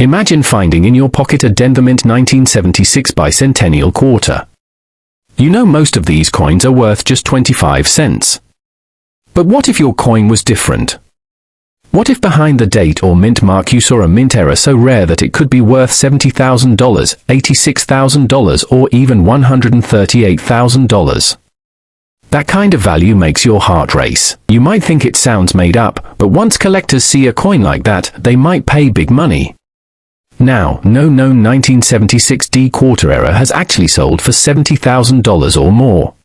Imagine finding in your pocket a Denver Mint 1976 Bicentennial Quarter. You know most of these coins are worth just 25 cents. But what if your coin was different? What if behind the date or mint mark you saw a mint error so rare that it could be worth $70,000, $86,000, or even $138,000? That kind of value makes your heart race. You might think it sounds made up, but once collectors see a coin like that, they might pay big money. Now, no known 1976 D quarter error has actually sold for $70,000 or more.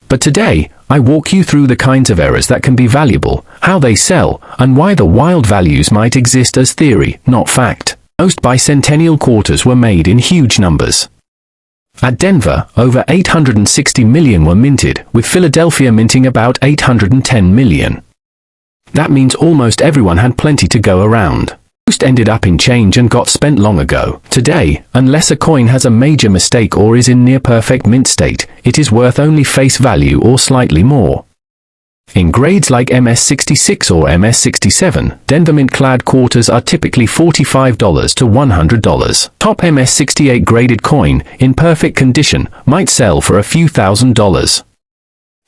But today, I walk you through the kinds of errors that can be valuable, how they sell, and why the wild values might exist as theory, not fact. Most bicentennial quarters were made in huge numbers. At Denver, over 860 million were minted, with Philadelphia minting about 810 million. That means almost everyone had plenty to go around. Most ended up in change and got spent long ago. Today, unless a coin has a major mistake or is in near-perfect mint state, it is worth only face value or slightly more. In grades like MS66 or MS67, Denver Mint-clad quarters are typically $45 to $100. Top MS68 graded coin, in perfect condition, might sell for a few $1,000s.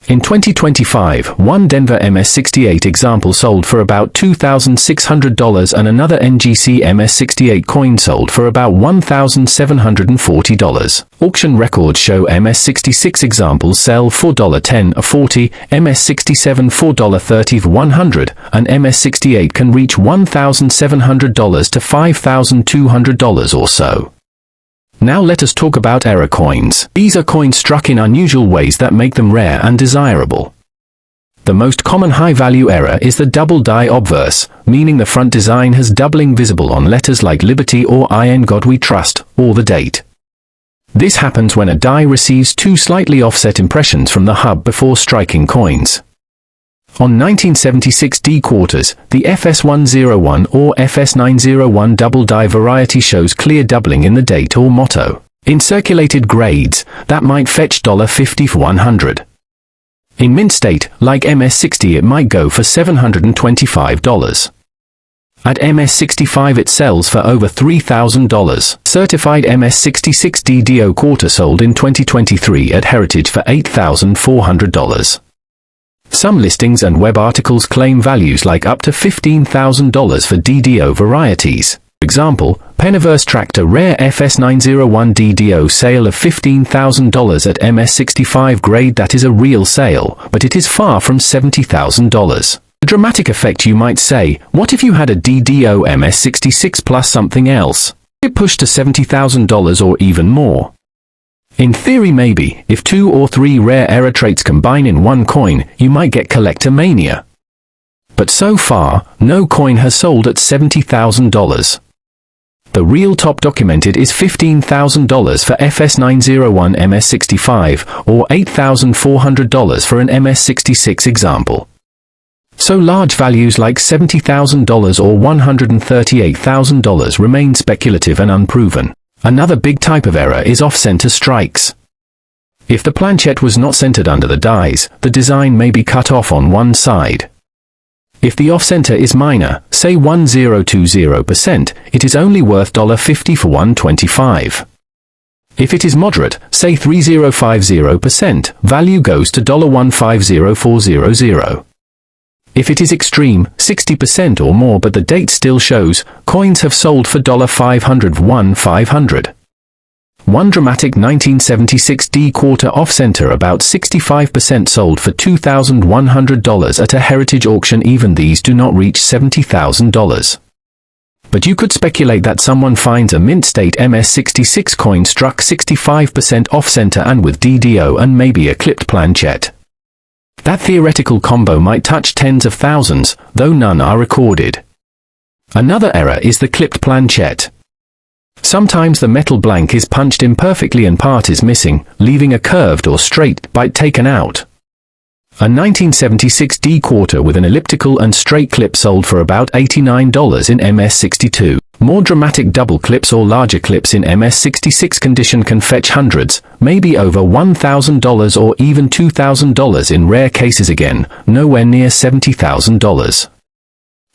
In 2025, one Denver MS68 example sold for about $2,600 and another NGC MS68 coin sold for about $1,740. Auction records show MS66 examples sell for $10 or $40, MS67 $4.30 to $100, and MS68 can reach $1,700 to $5,200 or so. Now let us talk about error coins. These are coins struck in unusual ways that make them rare and desirable. The most common high-value error is the double die obverse, meaning the front design has doubling visible on letters like Liberty or I In God We Trust, or the date. This happens when a die receives two slightly offset impressions from the hub before striking coins. On 1976 D quarters, the FS101 or FS901 double die variety shows clear doubling in the date or motto. In circulated grades, that might fetch $50 for 100. In mint state, like MS60, it might go for $725. At MS65 it sells for over $3,000. Certified MS66 DDO quarter sold in 2023 at Heritage for $8,400. Some listings and web articles claim values like up to $15,000 for DDO varieties. For example, Peniverse tracked a rare FS901 DDO sale of $15,000 at MS65 grade. That is a real sale, but it is far from $70,000. A dramatic effect, you might say. What if you had a DDO MS66 plus something else? It pushed to $70,000 or even more. In theory, maybe, if 2 or 3 rare error traits combine in one coin, you might get collector mania. But so far, no coin has sold at $70,000. The real top documented is $15,000 for FS901 MS65, or $8,400 for an MS66 example. So large values like $70,000 or $138,000 remain speculative and unproven. Another big type of error is off-center strikes. If the planchette was not centered under the dies, the design may be cut off on one side. If the off-center is minor, say 1020%, it is only worth $50 for 125. If it is moderate, say 3050%, value goes to $150400. If it is extreme, 60% or more, but the date still shows, coins have sold for $500. One dramatic 1976 D quarter off-center about 65% sold for $2,100 at a Heritage auction. Even these do not reach $70,000. But you could speculate that someone finds a mint state MS66 coin struck 65% off-center and with DDO and maybe a clipped planchette. That theoretical combo might touch tens of thousands, though none are recorded. Another error is the clipped planchette. Sometimes the metal blank is punched imperfectly and part is missing, leaving a curved or straight bite taken out. A 1976 D quarter with an elliptical and straight clip sold for about $89 in MS62. More dramatic double clips or larger clips in MS66 condition can fetch hundreds, maybe over $1,000 or even $2,000 in rare cases, again, nowhere near $70,000.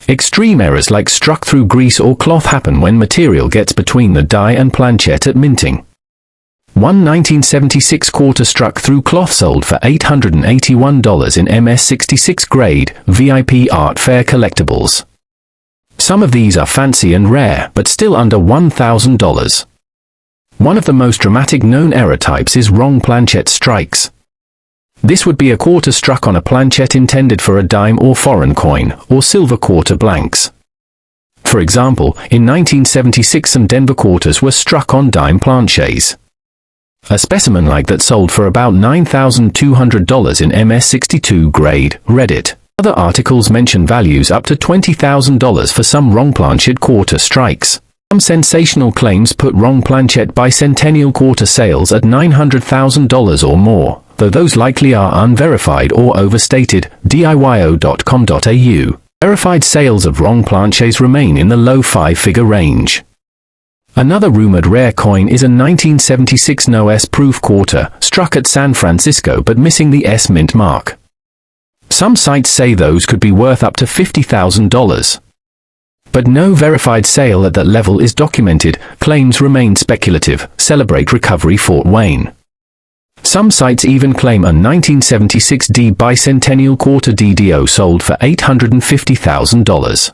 Extreme errors like struck through grease or cloth happen when material gets between the die and planchette at minting. One 1976 quarter struck through cloth sold for $881 in MS66 grade, VIP Art Fair collectibles. Some of these are fancy and rare, but still under $1,000. One of the most dramatic known error types is wrong planchette strikes. This would be a quarter struck on a planchette intended for a dime or foreign coin, or silver quarter blanks. For example, in 1976 some Denver quarters were struck on dime planchets. A specimen like that sold for about $9,200 in MS62 grade, Reddit. Other articles mention values up to $20,000 for some wrong planchette quarter strikes. Some sensational claims put wrong planchette Bicentennial Quarter sales at $900,000 or more, though those likely are unverified or overstated. DIYO.com.au. Verified sales of wrong planchets remain in the low five-figure range. Another rumored rare coin is a 1976 No S proof quarter, struck at San Francisco but missing the S mint mark. Some sites say those could be worth up to $50,000. But no verified sale at that level is documented. Claims remain speculative. Celebrate Recovery Fort Wayne. Some sites even claim a 1976 D Bicentennial Quarter DDO sold for $850,000.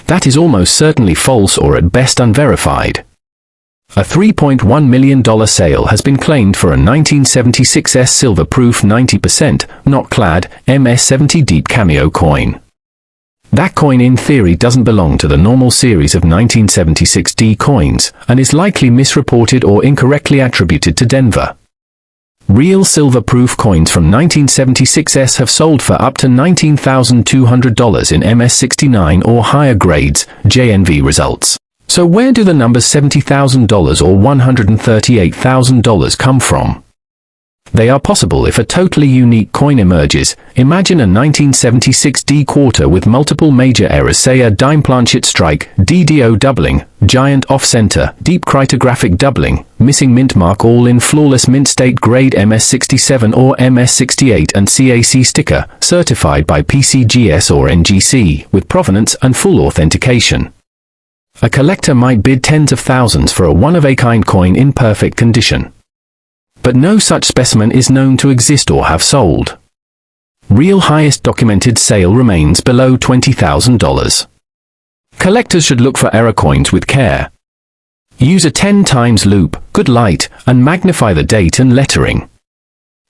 That is almost certainly false or at best unverified. A $3.1 million sale has been claimed for a 1976 S silver proof 90%, not clad, MS70 deep cameo coin. That coin in theory doesn't belong to the normal series of 1976 D coins, and is likely misreported or incorrectly attributed to Denver. Real silver-proof coins from 1976 S have sold for up to $19,200 in MS69 or higher grades, JNV results. So where do the numbers $70,000 or $138,000 come from? They are possible if a totally unique coin emerges. Imagine a 1976 D quarter with multiple major errors, say a dime planchette strike, DDO doubling, giant off-center, deep cryptographic doubling, missing mint mark, all in flawless mint state grade MS67 or MS68 and CAC sticker, certified by PCGS or NGC, with provenance and full authentication. A collector might bid tens of thousands for a one-of-a-kind coin in perfect condition. But no such specimen is known to exist or have sold. Real highest documented sale remains below $20,000. Collectors should look for error coins with care. Use a 10 times loop, good light, and magnify the date and lettering.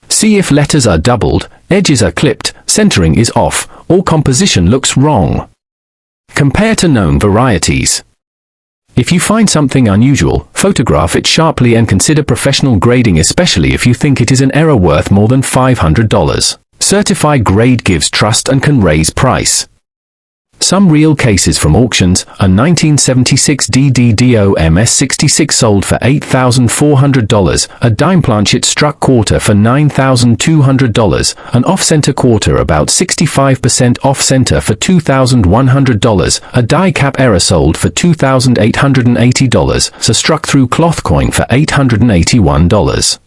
See if letters are doubled, edges are clipped, centering is off, or composition looks wrong. Compare to known varieties. If you find something unusual, photograph it sharply and consider professional grading, especially if you think it is an error worth more than $500. Certified grade gives trust and can raise price. Some real cases from auctions: a 1976 DDDO MS66 sold for $8,400, a dime planchette struck quarter for $9,200, an off-center quarter about 65% off-center for $2,100, a die cap error sold for $2,880, a struck-through cloth coin for $881.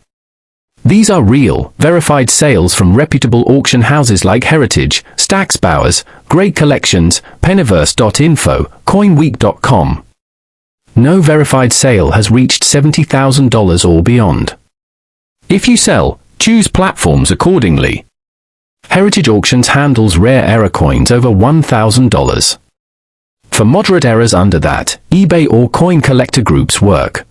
These are real, verified sales from reputable auction houses like Heritage, Stax Bowers, Great Collections, Penniverse.info, CoinWeek.com. No verified sale has reached $70,000 or beyond. If you sell, choose platforms accordingly. Heritage Auctions handles rare error coins over $1,000. For moderate errors under that, eBay or coin collector groups work.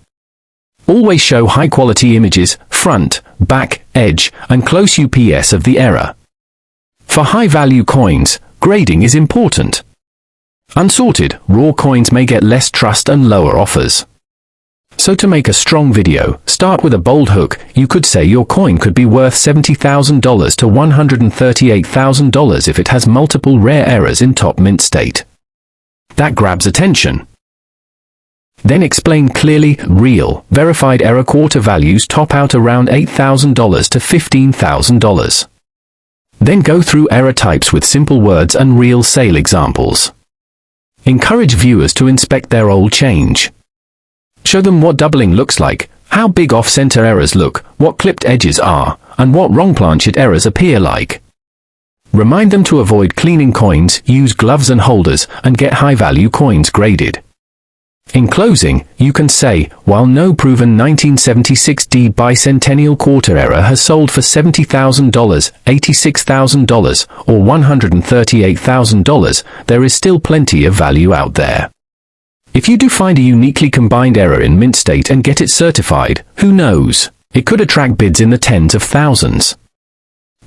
Always show high-quality images, front, back, edge, and close UPS of the error. For high-value coins, grading is important. Unsorted, raw coins may get less trust and lower offers. So to make a strong video, start with a bold hook. You could say your coin could be worth $70,000 to $138,000 if it has multiple rare errors in top mint state. That grabs attention. Then explain clearly. Real, verified error quarter values top out around $8,000 to $15,000. Then go through error types with simple words and real sale examples. Encourage viewers to inspect their old change. Show them what doubling looks like, how big off-center errors look, what clipped edges are, and what wrong planchette errors appear like. Remind them to avoid cleaning coins, use gloves and holders, and get high-value coins graded. In closing, you can say, while no proven 1976D Bicentennial Quarter error has sold for $70,000, $86,000, or $138,000, there is still plenty of value out there. If you do find a uniquely combined error in mint state and get it certified, who knows? It could attract bids in the tens of thousands.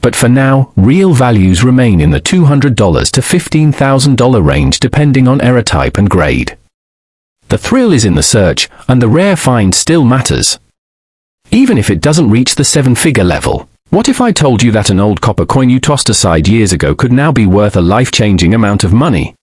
But for now, real values remain in the $200 to $15,000 range depending on error type and grade. The thrill is in the search, and the rare find still matters. Even if it doesn't reach the seven-figure level. What if I told you that an old copper coin you tossed aside years ago could now be worth a life-changing amount of money?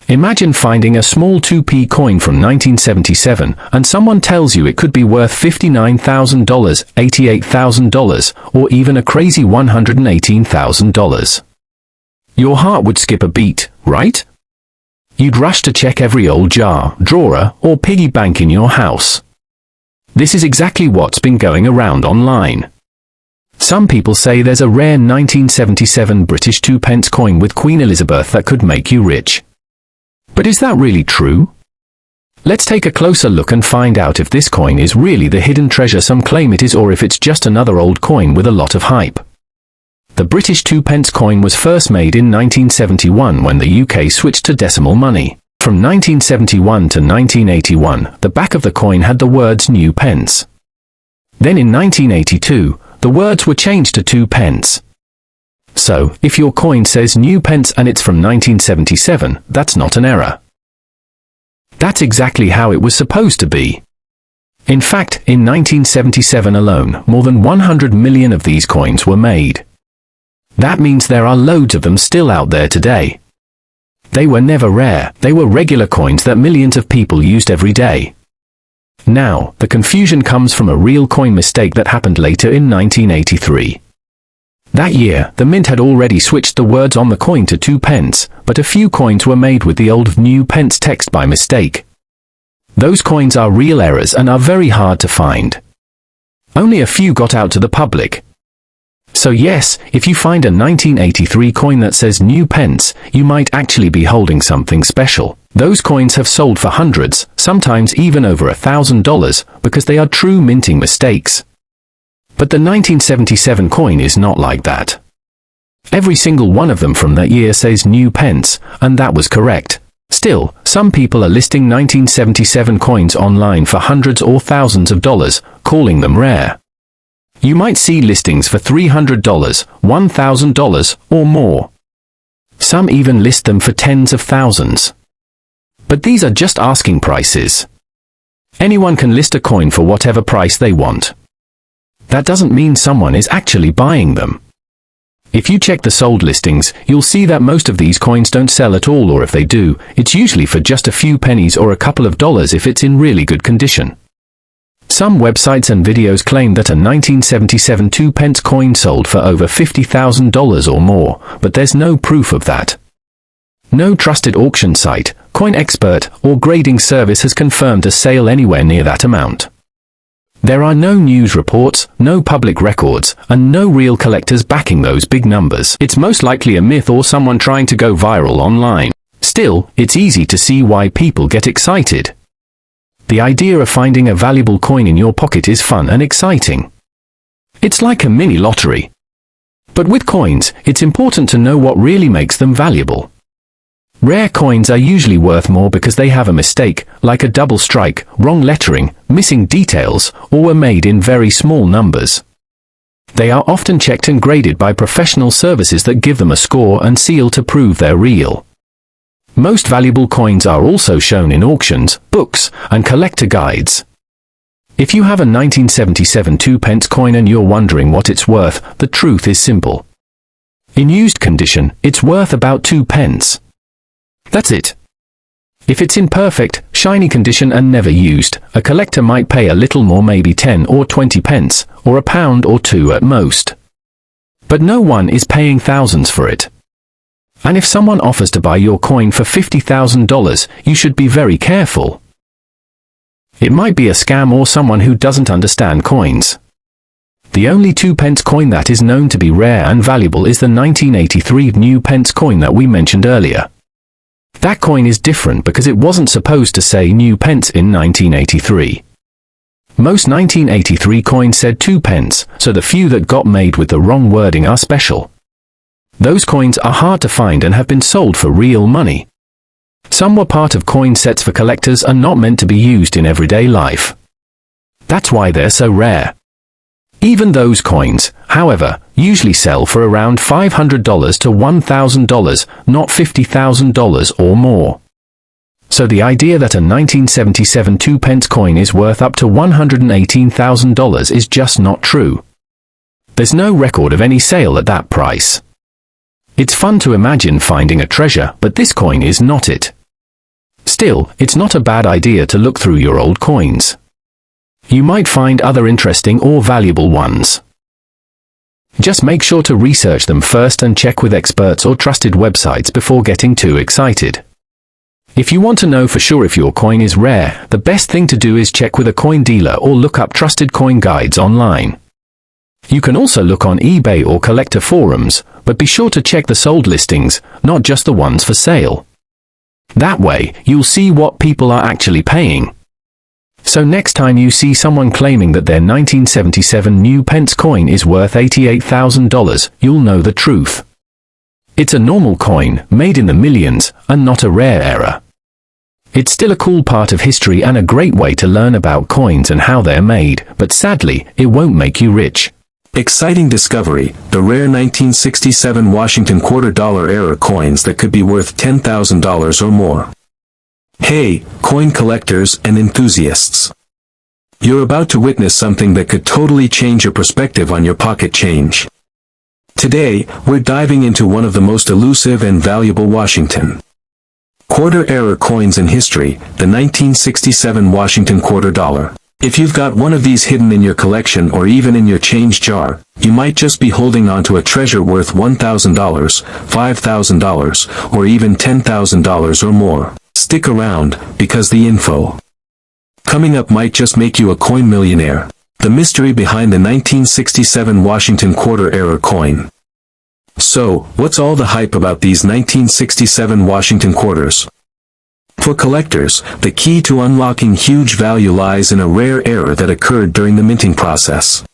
Imagine finding a small 2p coin from 1977, and someone tells you it could be worth $59,000, $88,000, or even a crazy $118,000. Your heart would skip a beat, right? You'd rush to check every old jar, drawer, or piggy bank in your house. This is exactly what's been going around online. Some people say there's a rare 1977 British 2p coin with Queen Elizabeth that could make you rich. But is that really true? Let's take a closer look and find out if this coin is really the hidden treasure some claim it is, or if it's just another old coin with a lot of hype. The British 2p coin was first made in 1971 when the UK switched to decimal money. From 1971 to 1981, the back of the coin had the words New Pence. Then in 1982, the words were changed to 2p. So, if your coin says New Pence and it's from 1977, that's not an error. That's exactly how it was supposed to be. In fact, in 1977 alone, more than 100 million of these coins were made. That means there are loads of them still out there today. They were never rare, they were regular coins that millions of people used every day. Now, the confusion comes from a real coin mistake that happened later in 1983. That year, the mint had already switched the words on the coin to 2p, but a few coins were made with the old New Pence text by mistake. Those coins are real errors and are very hard to find. Only a few got out to the public. So yes, if you find a 1983 coin that says New Pence, you might actually be holding something special. Those coins have sold for hundreds, sometimes even over $1,000, because they are true minting mistakes. But the 1977 coin is not like that. Every single one of them from that year says New Pence, and that was correct. Still, some people are listing 1977 coins online for hundreds or thousands of dollars, calling them rare. You might see listings for $300, $1,000, or more. Some even list them for tens of thousands. But these are just asking prices. Anyone can list a coin for whatever price they want. That doesn't mean someone is actually buying them. If you check the sold listings, you'll see that most of these coins don't sell at all, or if they do, it's usually for just a few pennies or a couple of dollars if it's in really good condition. Some websites and videos claim that a 1977 2p coin sold for over $50,000 or more, but there's no proof of that. No trusted auction site, coin expert, or grading service has confirmed a sale anywhere near that amount. There are no news reports, no public records, and no real collectors backing those big numbers. It's most likely a myth or someone trying to go viral online. Still, it's easy to see why people get excited. The idea of finding a valuable coin in your pocket is fun and exciting. It's like a mini lottery. But with coins, it's important to know what really makes them valuable. Rare coins are usually worth more because they have a mistake, like a double strike, wrong lettering, missing details, or were made in very small numbers. They are often checked and graded by professional services that give them a score and seal to prove they're real. Most valuable coins are also shown in auctions, books, and collector guides. If you have a 1977 2p coin and you're wondering what it's worth, the truth is simple. In used condition, it's worth about 2p. That's it. If it's in perfect, shiny condition and never used, a collector might pay a little more, maybe 10 or 20p, or a pound or two at most. But no one is paying thousands for it. And if someone offers to buy your coin for $50,000, you should be very careful. It might be a scam or someone who doesn't understand coins. The only 2-pence coin that is known to be rare and valuable is the 1983 new pence coin that we mentioned earlier. That coin is different because it wasn't supposed to say new pence in 1983. Most 1983 coins said 2 pence, so the few that got made with the wrong wording are special. Those coins are hard to find and have been sold for real money. Some were part of coin sets for collectors and not meant to be used in everyday life. That's why they're so rare. Even those coins, however, usually sell for around $500 to $1,000, not $50,000 or more. So the idea that a 1977 2-pence coin is worth up to $118,000 is just not true. There's no record of any sale at that price. It's fun to imagine finding a treasure, but this coin is not it. Still, it's not a bad idea to look through your old coins. You might find other interesting or valuable ones. Just make sure to research them first and check with experts or trusted websites before getting too excited. If you want to know for sure if your coin is rare, the best thing to do is check with a coin dealer or look up trusted coin guides online. You can also look on eBay or collector forums, but be sure to check the sold listings, not just the ones for sale. That way, you'll see what people are actually paying. So next time you see someone claiming that their 1977 new pence coin is worth $88,000, you'll know the truth. It's a normal coin, made in the millions, and not a rare era. It's still a cool part of history and a great way to learn about coins and how they're made, but sadly, it won't make you rich. Exciting discovery, the rare 1967 Washington quarter-dollar era coins that could be worth $10,000 or more. Hey, coin collectors and enthusiasts. You're about to witness something that could totally change your perspective on your pocket change. Today, we're diving into one of the most elusive and valuable Washington quarter-era coins in history, the 1967 Washington quarter dollar. If you've got one of these hidden in your collection or even in your change jar, you might just be holding on to a treasure worth $1,000, $5,000, or even $10,000 or more. Stick around, because the info coming up might just make you a coin millionaire. The mystery behind the 1967 Washington quarter-era coin. So, what's all the hype about these 1967 Washington quarters? For collectors, the key to unlocking huge value lies in a rare error that occurred during the minting process.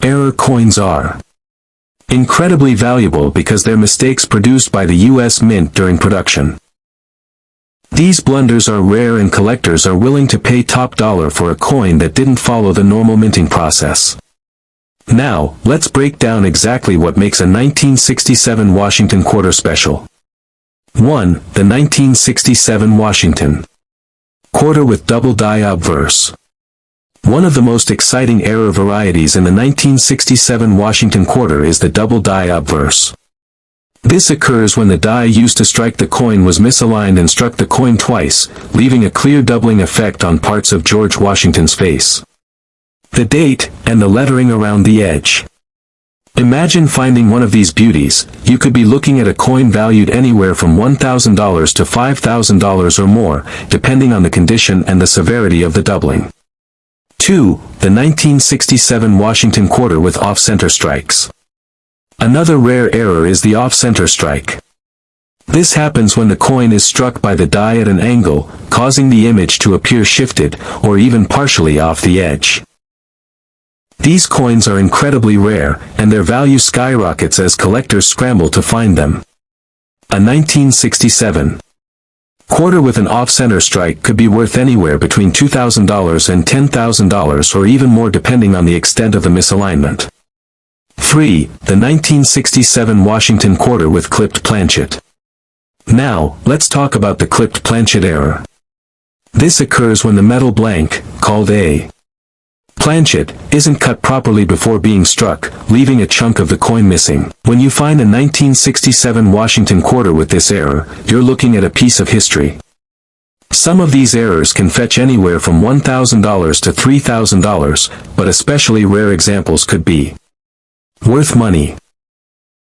Error coins are incredibly valuable because they're mistakes produced by the U.S. Mint during production. These blunders are rare and collectors are willing to pay top dollar for a coin that didn't follow the normal minting process. Now, let's break down exactly what makes a 1967 Washington quarter special. 1. The 1967 Washington quarter with double die obverse. One of the most exciting error varieties in the 1967 Washington quarter is the double die obverse. This occurs when the die used to strike the coin was misaligned and struck the coin twice, leaving a clear doubling effect on parts of George Washington's face, the date, and the lettering around the edge. Imagine finding one of these beauties. You could be looking at a coin valued anywhere from $1,000 to $5,000 or more, depending on the condition and the severity of the doubling. 2. The 1967 Washington quarter with off-center strikes. Another rare error is the off-center strike. This happens when the coin is struck by the die at an angle, causing the image to appear shifted, or even partially off the edge. These coins are incredibly rare, and their value skyrockets as collectors scramble to find them. A 1967 quarter with an off-center strike could be worth anywhere between $2,000 and $10,000 or even more depending on the extent of the misalignment. 3. The 1967 Washington quarter with clipped planchet. Now, let's talk about the clipped planchet error. This occurs when the metal blank, called a planchet, isn't cut properly before being struck, leaving a chunk of the coin missing. When you find a 1967 Washington quarter with this error, you're looking at a piece of history. Some of these errors can fetch anywhere from $1,000 to $3,000, but especially rare examples could be worth money.